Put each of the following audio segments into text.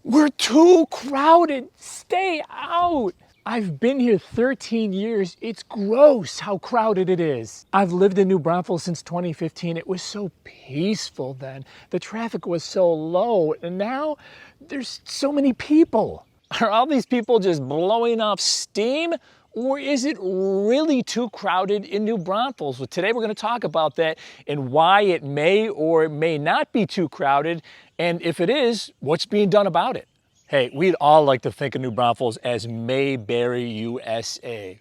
We're too crowded. Stay out. I've been here 13 years. It's gross how crowded it is. I've lived in New Braunfels since 2015. It was so peaceful then. The traffic was so low, and now there's so many people. Are all these people just blowing off steam? Or is it really too crowded in New Braunfels? Well, today we're going to talk about that and why it may or may not be too crowded. And if it is, what's being done about it? Hey, we'd all like to think of New Braunfels as Mayberry, USA.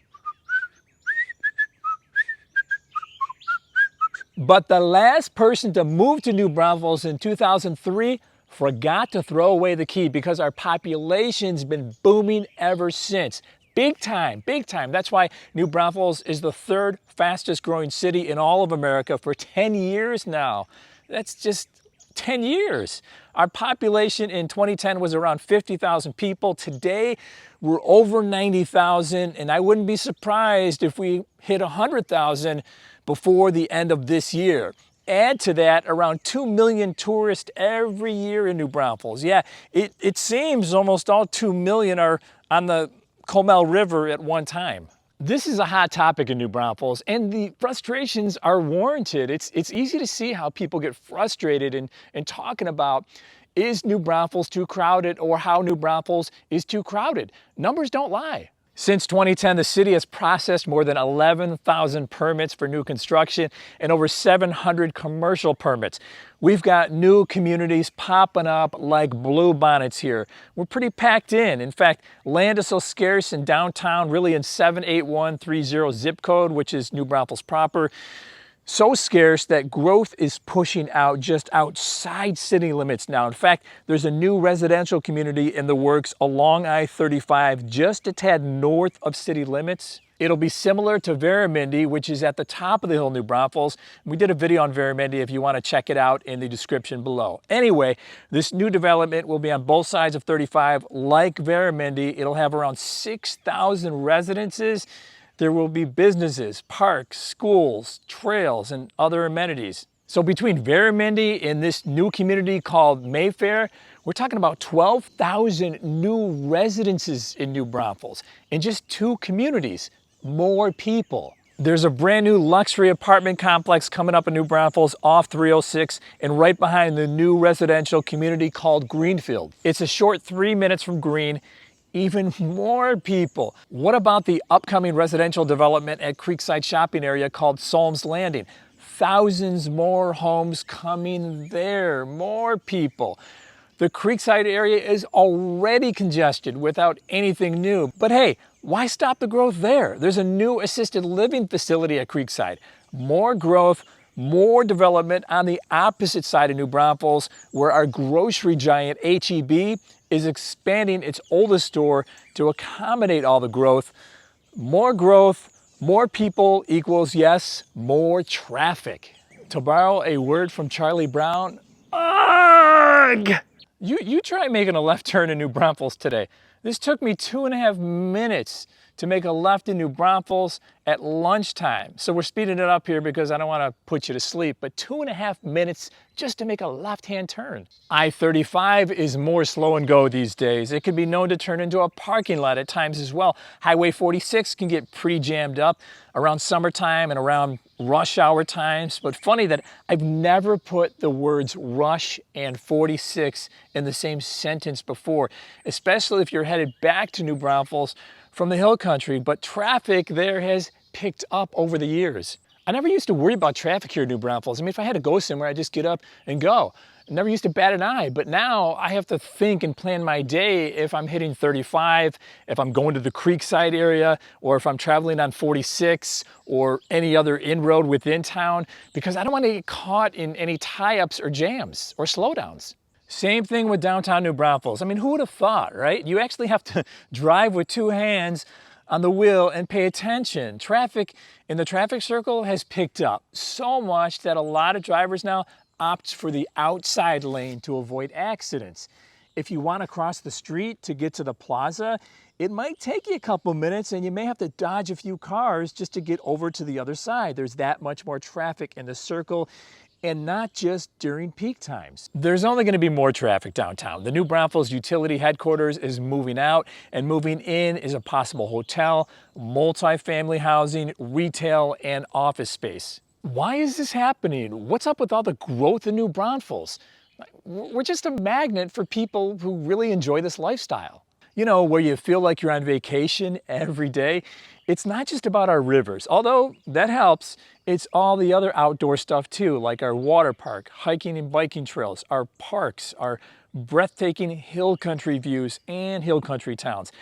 But the last person to move to New Braunfels in 2003 forgot to throw away the key because our population's been booming ever since. Big time, big time. That's why New Braunfels is the third fastest growing city in all of America for 10 years now. That's just 10 years. Our population in 2010 was around 50,000 people. Today, we're over 90,000, and I wouldn't be surprised if we hit 100,000 before the end of this year. Add to that around 2 million tourists every year in New Braunfels. Yeah, it seems almost all 2 million are on the Comel River at one time. This is a hot topic in New Braunfels, and the frustrations are warranted. It's easy to see how people get frustrated in talking about, is New Braunfels too crowded, or how New Braunfels is too crowded. Numbers don't lie. Since 2010, the city has processed more than 11,000 permits for new construction and over 700 commercial permits. We've got new communities popping up like bluebonnets here. We're pretty packed in. In fact, land is so scarce in downtown, really in 78130 zip code, which is New Braunfels proper. So scarce that growth is pushing out just outside city limits now. In fact, there's a new residential community in the works along I-35, just a tad north of city limits. It'll be similar to Veramendi, which is at the top of the hill, New Braunfels. We did a video on Veramendi if you want to check it out in the description below. Anyway, this new development will be on both sides of 35 like Veramendi. It'll have around 6,000 residences. There will be businesses, parks, schools, trails, and other amenities. So between Veramendi and this new community called Mayfair, we're talking about 12,000 new residences in New Braunfels in just two communities. More people. There's a brand new luxury apartment complex coming up in New Braunfels off 306 and right behind the new residential community called Greenfield. It's a short 3 minutes from Green. Even more people. What about the upcoming residential development at Creekside Shopping Area called Solms Landing? Thousands more homes coming there, more people. The Creekside area is already congested without anything new. But hey, why stop the growth there? There's a new assisted living facility at Creekside. More growth, more development on the opposite side of New Braunfels, where our grocery giant H-E-B is expanding its oldest store to accommodate all the growth. More growth, more people equals, yes, more traffic. To borrow a word from Charlie Brown, ugh! You try making a left turn in New Braunfels today. This took me 2.5 minutes to make a left in New Braunfels at lunchtime. So we're speeding it up here because I don't want to put you to sleep, but 2.5 minutes just to make a left-hand turn. I-35 is more slow and go these days. It can be known to turn into a parking lot at times as well. Highway 46 can get pretty jammed up around summertime and around rush hour times. But funny that I've never put the words rush and 46 in the same sentence before, especially if you're headed back to New Braunfels from the hill country, but traffic there has picked up over the years. I never used to worry about traffic here in New Braunfels. I mean, if I had to go somewhere, I'd just get up and go. I never used to bat an eye, but now I have to think and plan my day if I'm hitting 35, if I'm going to the Creekside area, or if I'm traveling on 46 or any other inroad within town, because I don't want to get caught in any tie-ups or jams or slowdowns. Same thing with downtown New Braunfels. I mean, who would have thought, right? You actually have to drive with two hands on the wheel and pay attention. Traffic in the traffic circle has picked up so much that a lot of drivers now opt for the outside lane to avoid accidents. If you want to cross the street to get to the plaza, it might take you a couple minutes and you may have to dodge a few cars just to get over to the other side. There's that much more traffic in the circle. and not just during peak times. There's only going to be more traffic downtown. The new Braunfels utility headquarters is moving out, and moving in is a possible hotel, multifamily housing, retail, and office space. Why is this happening? What's up with all the growth in New Braunfels? We're just a magnet for people who really enjoy this lifestyle. You know, where you feel like you're on vacation every day. It's not just about our rivers, although that helps. It's all the other outdoor stuff too, like our water park, hiking and biking trails, our parks, our breathtaking hill country views, and hill country towns.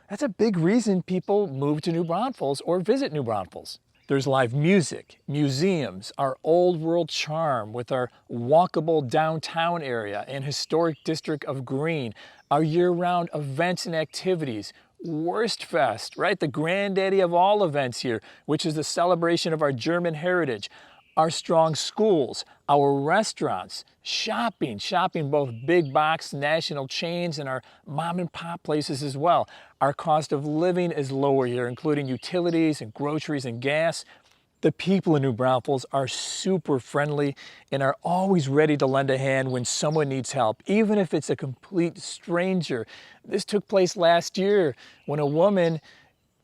That's a big reason people move to New Braunfels or visit New Braunfels. There's live music, museums, our old world charm with our walkable downtown area and historic district of Green, our year-round events and activities, Wurstfest, right? The granddaddy of all events here, which is the celebration of our German heritage, our strong schools, our restaurants, shopping both big box national chains and our mom and pop places as well. Our cost of living is lower here, including utilities and groceries and gas. The people in New Braunfels are super friendly and are always ready to lend a hand when someone needs help, even if it's a complete stranger. This took place last year when a woman's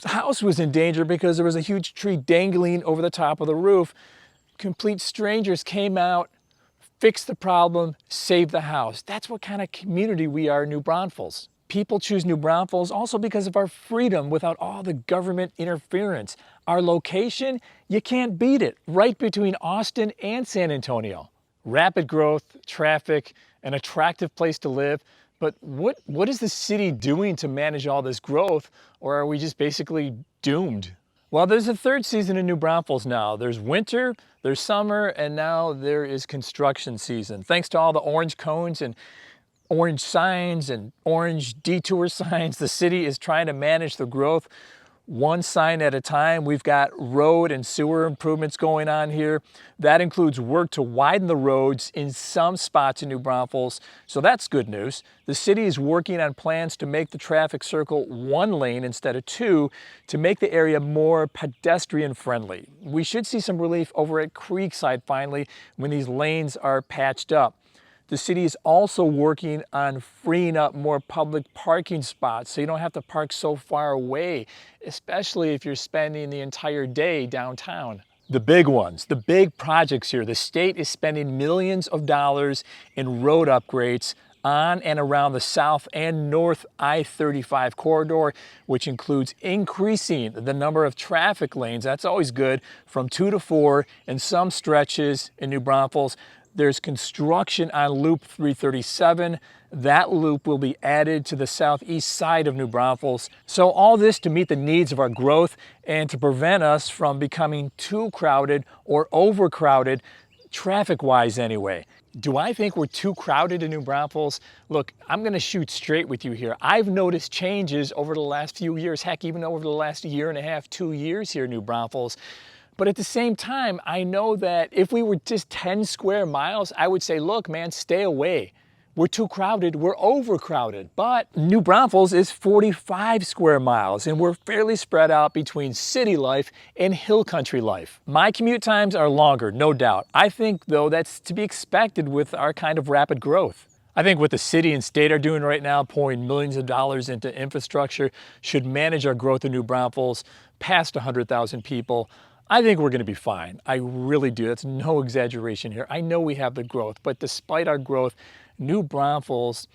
house was in danger because there was a huge tree dangling over the top of the roof. Complete strangers came out, fixed the problem, saved the house. That's what kind of community we are in New Braunfels. People choose New Braunfels also because of our freedom without all the government interference. Our location, you can't beat it, right between Austin and San Antonio. Rapid growth, traffic, an attractive place to live. But what is the city doing to manage all this growth, or are we just basically doomed? Well, there's a third season in New Braunfels now. There's winter, there's summer, and now there is construction season. Thanks to all the orange cones and orange signs and orange detour signs, the city is trying to manage the growth one sign at a time. We've got road and sewer improvements going on here. That includes work to widen the roads in some spots in New Braunfels, so that's good news. The city is working on plans to make the traffic circle one lane instead of two to make the area more pedestrian friendly. We should see some relief over at Creekside finally when these lanes are patched up. The city is also working on freeing up more public parking spots so you don't have to park so far away, especially if you're spending the entire day downtown. The big ones, the big projects here. The state is spending millions of dollars in road upgrades on and around the south and north I-35 corridor, which includes increasing the number of traffic lanes. That's always good, from 2 to 4 in some stretches in New Braunfels. There's construction on Loop 337. That loop will be added to the southeast side of New Braunfels. So all this to meet the needs of our growth and to prevent us from becoming too crowded or overcrowded, traffic-wise anyway. Do I think we're too crowded in New Braunfels? Look, I'm gonna shoot straight with you here. I've noticed changes over the last few years, heck, even over the last year and a half, 2 years here in New Braunfels. But at the same time, I know that if we were just 10 square miles, I would say, look, man, stay away. We're too crowded, we're overcrowded. But New Braunfels is 45 square miles, and we're fairly spread out between city life and hill country life. My commute times are longer, no doubt. I think, though, that's to be expected with our kind of rapid growth. I think what the city and state are doing right now, pouring millions of dollars into infrastructure, should manage our growth in New Braunfels past 100,000 people. I think we're going to be fine. I really do. That's no exaggeration here. I know we have the growth, but despite our growth, New Braunfels,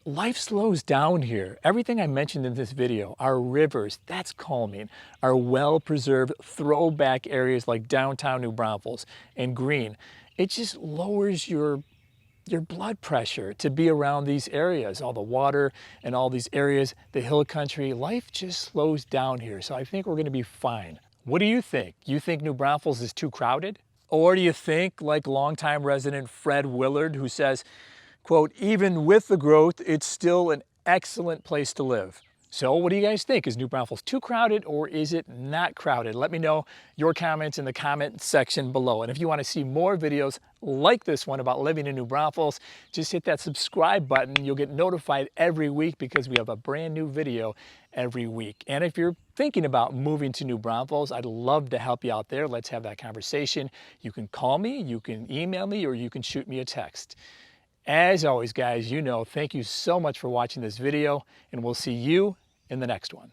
life slows down here. Everything I mentioned in this video, our rivers, that's calming. Our well-preserved throwback areas like downtown New Braunfels and Green, it just lowers your blood pressure to be around these areas, all the water and all these areas, the hill country. Life just slows down here, so I think we're going to be fine. What do you think? You think New Braunfels is too crowded? Or do you think, like longtime resident Fred Willard, who says, quote, even with the growth, it's still an excellent place to live? So what do you guys think? Is New Braunfels too crowded or is it not crowded? Let me know your comments in the comment section below. And if you want to see more videos like this one about living in New Braunfels, just hit that subscribe button. You'll get notified every week because we have a brand new video every week. And if you're thinking about moving to New Braunfels, I'd love to help you out there. Let's have that conversation. You can call me, you can email me, or you can shoot me a text. As always, guys, thank you so much for watching this video, and we'll see you in the next one.